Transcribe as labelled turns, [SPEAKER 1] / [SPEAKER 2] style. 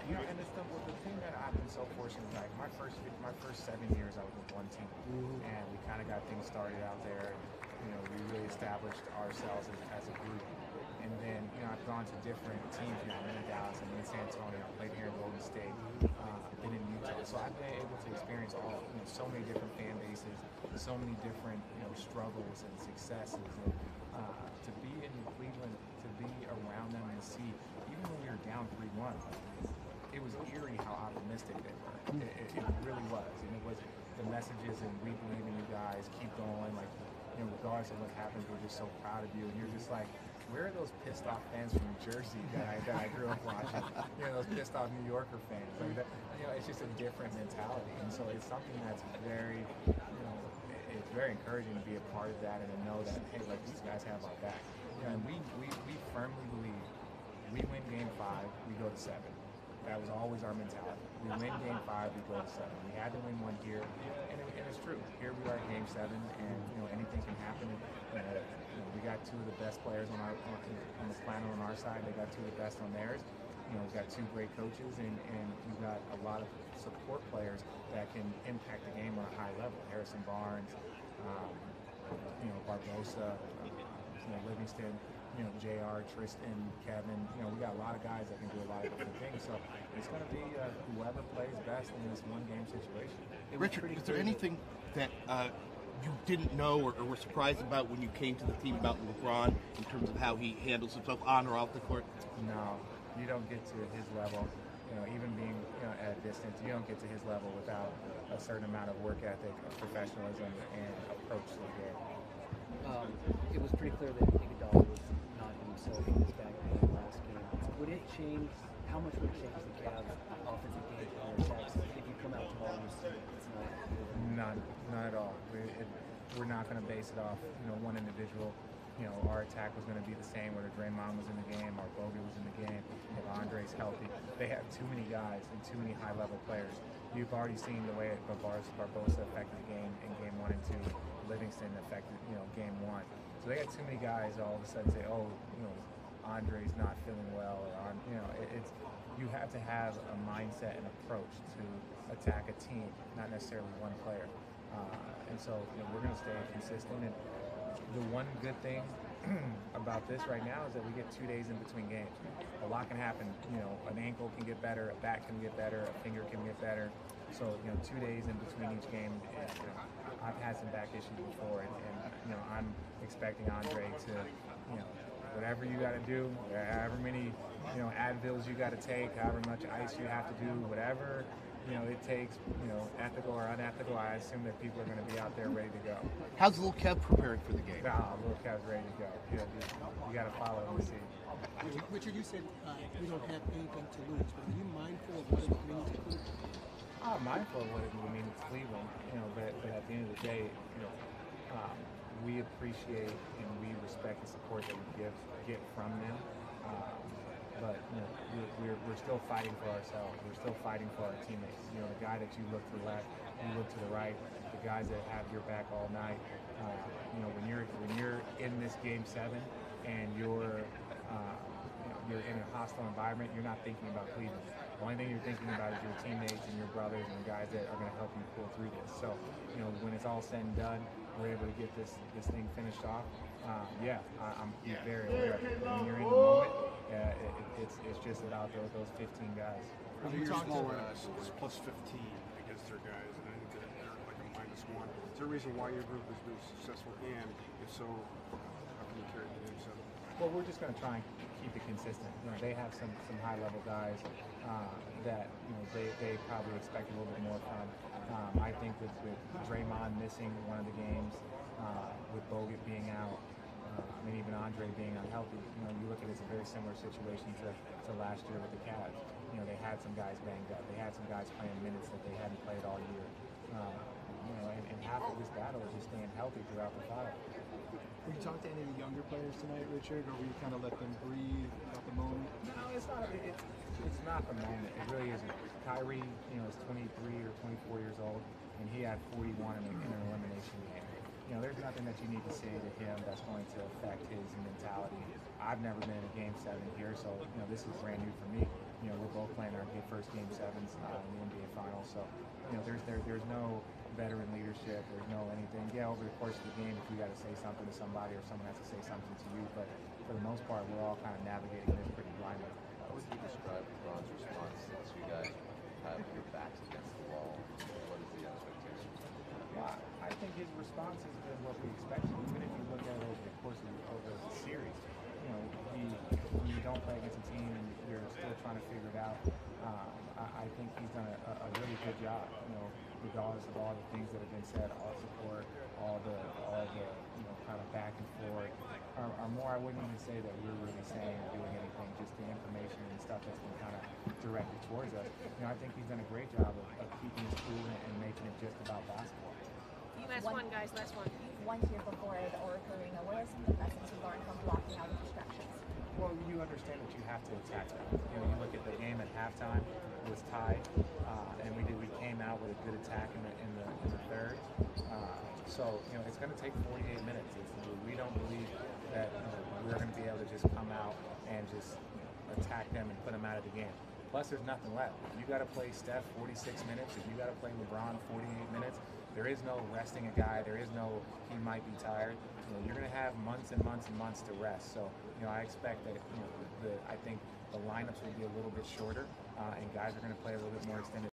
[SPEAKER 1] And it's the thing that I've been so fortunate. Like my first 7 years, I was with one team, and we kind of got things started out there. We really established ourselves as a group. And then, I've gone to different teams. I've been in Dallas, I've been in San Antonio, I've played here in Golden State, I've been in Utah. So I've been able to experience so many different fan bases, so many different, struggles and successes. And to be in Cleveland, to be around them and see, even when we were down 3-1, it was eerie how optimistic they were. It really was. And it was the messages and we believe in you guys, keep going. Like, regardless of what happens, we're just so proud of you. And you're just like, where are those pissed off fans from New Jersey that I grew up watching? Those pissed off New Yorker fans. Like that, it's just a different mentality. And so it's something that's very, it's very encouraging to be a part of that and to know that, hey, like these guys have our back. And we firmly believe we win game 5, we go to 7. That was always our mentality. We win game 5, we go to 7. We had to win one here, and it's true. Here we are at game 7, and anything can happen. We got two of the best players on the planet on our side. They got two of the best on theirs. We've got two great coaches, and we've got a lot of support players that can impact the game on a high level. Harrison Barnes, Barbosa, Livingston. JR, Tristan, Kevin, we got a lot of guys that can do a lot of different things. So it's going to be whoever plays best in this one-game situation.
[SPEAKER 2] Richard, is there anything that you didn't know or were surprised about when you came to the team about LeBron in terms of how he handles himself on or off the court?
[SPEAKER 1] No, you don't get to his level. Even being at a distance, you don't get to his level without a certain amount of work ethic, professionalism, and approach to the game.
[SPEAKER 3] It was pretty clear that Iguodala was not himself in his back in the last game. Would it change? How much would it change the Cavs' offensive game plan or attacks if you come out tomorrow and you see it's not?
[SPEAKER 1] None at all. We're not going to base it off one individual. Our attack was going to be the same whether Draymond was in the game or Bogut was in the game. If Andre's healthy, they have too many guys and too many high-level players. You've already seen the way Barbosa affected the game in game 1 and 2. Livingston affected, game 1. So they got too many guys all of a sudden say, Andre's not feeling well, or it's you have to have a mindset and approach to attack a team, not necessarily one player. And so we're going to stay consistent. And the one good thing about this right now is that we get 2 days in between games. A lot can happen. An ankle can get better, a back can get better, a finger can get better. So 2 days in between each game. I've had some back issues before, and I'm expecting Andre to, whatever you got to do, however many, Advils you got to take, however much ice you have to do, whatever, it takes, ethical or unethical. I assume that people are going to be out there ready to go.
[SPEAKER 2] How's little Kev preparing for the game?
[SPEAKER 1] Little Kev's ready to go. You got to follow and see.
[SPEAKER 4] Richard, you said we don't have anything to lose, but are you mindful of what it means to Cleveland?
[SPEAKER 1] I'm mindful of what it means to Cleveland, but at the end of the day, we appreciate and we respect the support that we get from them. But we're still fighting for ourselves. We're still fighting for our teammates. The guy that you look to the left, you look to the right. The guys that have your back all night. When you're in this game 7 and you're in a hostile environment, you're not thinking about Cleveland. The only thing you're thinking about is your teammates and your brothers and the guys that are going to help you pull through this. So, when it's all said and done, we're able to get this thing finished off. I'm very aware of it. When you're in the moment, it's just about those 15 guys.
[SPEAKER 5] Your smaller is plus 15 against their guys, and I think they're like a -1. Is there a reason why your group has been successful, and if so, how can you carry the game 7?
[SPEAKER 1] Well, we're just going to try and keep it consistent. They have some high-level guys that they probably expect a little bit more from. I think with Draymond missing one of the games, with Bogut being out, even Andre being unhealthy, you look at it as a very similar situation to last year with the Cavs. They had some guys banged up. They had some guys playing minutes that they hadn't played all year. And half of this battle is just staying healthy throughout the fight.
[SPEAKER 4] Will you talk to any of the younger players tonight, Richard, or will you kind of let them breathe about the moment?
[SPEAKER 1] No, it's not. It's not the moment. It really isn't. Kyrie, is 23 or 24 years old, and he had 41 in an elimination game. There's nothing that you need to say to him that's going to affect his mentality. I've never been in a game 7 here, so this is brand new for me. we're both playing our first game sevens in the NBA Finals. So, there's no veteran leadership. There's no anything. Yeah, over the course of the game, if you got to say something to somebody or someone has to say something to you, but for the most part, we're all kind of navigating this pretty blindly.
[SPEAKER 6] How would you describe LeBron's response since you guys have your backs against the wall? What is the expectation?
[SPEAKER 1] Well, I think his response has been what we expected. Even if you look at it over the course of the series, when you don't play against a team and you're still trying to figure it out, I think he's done a really good job. Regardless of all the things that have been said, all support, all the kind of back and forth, or more. I wouldn't even say that we're really saying or doing anything. Just the information and stuff that's been kind of directed towards us. I think he's done a great job of keeping us cool and making it just about basketball.
[SPEAKER 7] Last one, guys. Last one.
[SPEAKER 8] You've won here before the Oracle Arena. What are some of the lessons you learned from blocking out the distractions?
[SPEAKER 1] Well, you understand that you have to attack them. You look at the game at halftime; it was tied, and we came out with a good attack in the third. So it's going to take 48 minutes. We don't believe that we're going to be able to just come out and just attack them and put them out of the game. Plus, there's nothing left. If you got to play Steph 46 minutes, if you got to play LeBron 48 minutes, there is no resting a guy. There is no he might be tired. You're going to have months and months and months to rest. So I expect that I think the lineups will be a little bit shorter, and guys are going to play a little bit more extended.